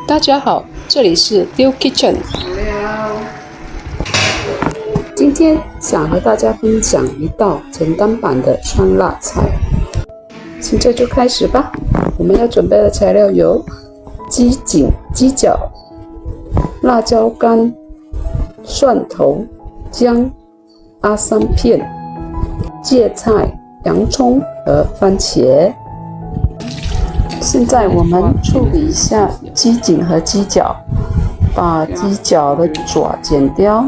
大家好，这里是 Diu Kitchen。今天想和大家分享一道简单版的酸辣菜，现在就开始吧。我们要准备的材料有鸡颈、鸡脚、辣椒干、蒜头、姜、阿三片、芥菜、洋葱和番茄。现在我们处理一下鸡颈和鸡脚，把鸡脚的爪剪掉，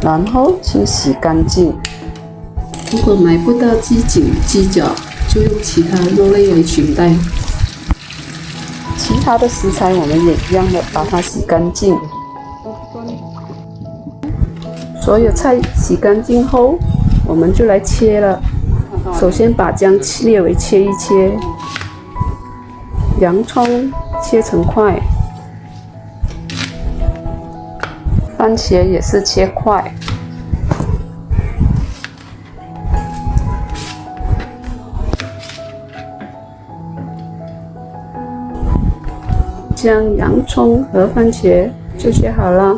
然后清洗干净。如果买不到鸡颈、鸡脚，就用其他肉类来取代。其他的食材我们也一样的把它洗干净。所有菜洗干净后，我们就来切了。首先把姜略微切一切。洋葱切成块，番茄也是切块，将洋葱和番茄就切好了。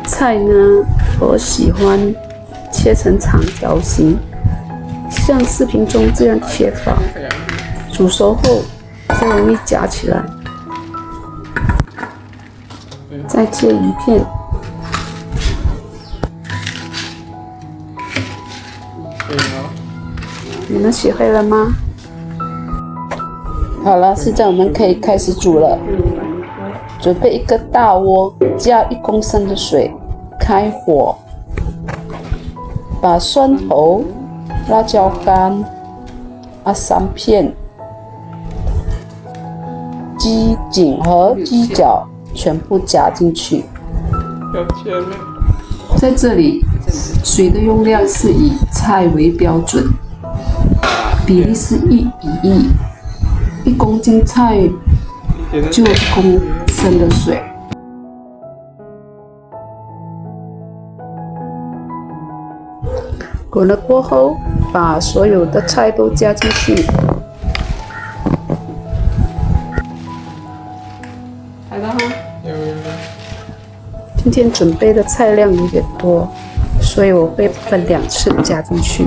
菜呢，我喜欢切成长条形，像视频中这样切法，煮熟后就容易夹起来。再切一片，你们学会了吗？好了，现在我们可以开始煮了。准备一个大锅，加1公升的水，开火，把蒜头、辣椒干、阿三片、鸡颈和鸡脚全部加进去。在这里，水的用量是以菜为标准，比例是1:1，1公斤菜就1公升的水。滚了过后，把所有的菜都加进去。今天准备的菜量有点多，所以我会分2次加进去。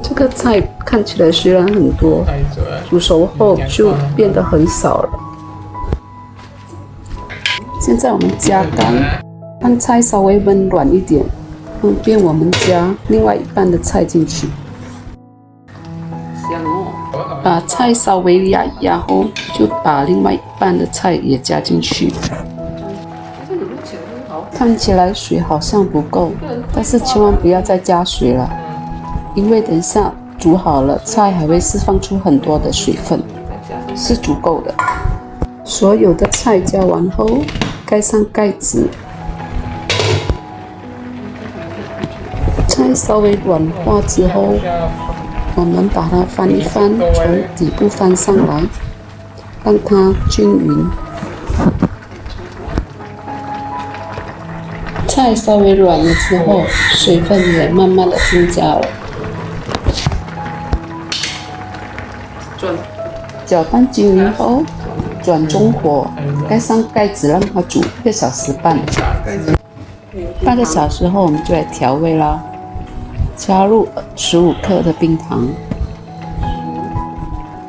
这个菜看起来虽然很多，煮熟后就变得很少了。现在我们加干，让菜稍微温软一点，方便我们加另外一半的菜进去。把菜稍微压一压后，就把另外一半的菜也加进去。看起来水好像不够，但是千万不要再加水了，因为等一下煮好了，菜还会释放出很多的水分，是足够的。所有的菜加完后，盖上盖子。菜稍微软化之后，我们把它翻一翻，从底部翻上来，让它均匀。菜稍微软了之后，水分也慢慢的增加了。搅拌均匀后，转中火，盖上盖子让它煮1个小时半。半个小时后，我们就来调味啦。加入15克的冰糖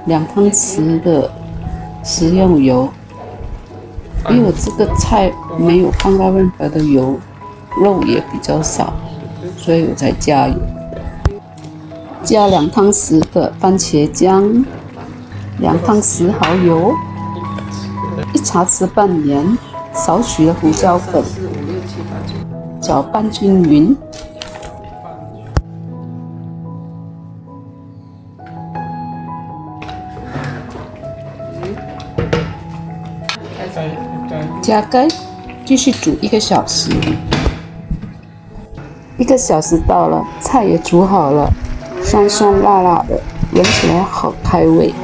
，2汤匙的食用油。因为我这个菜没有放到任何的油，肉也比较少，所以我才加油。加2汤匙的番茄酱，2汤匙蚝油，1茶匙半盐，少许的胡椒粉，搅拌均匀。加盖，继续煮1个小时。1个小时到了，菜也煮好了，酸酸辣辣的，闻起来好开胃。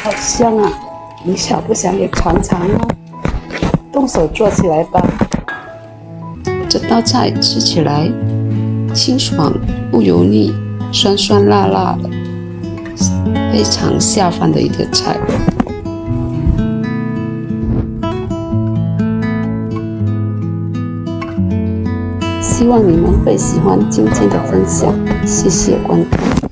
好香啊！你想不想也尝尝呢？动手做起来吧。这道菜吃起来清爽不油腻，酸酸辣辣的，非常下饭的一个菜。希望你们会喜欢今天的分享，谢谢观看。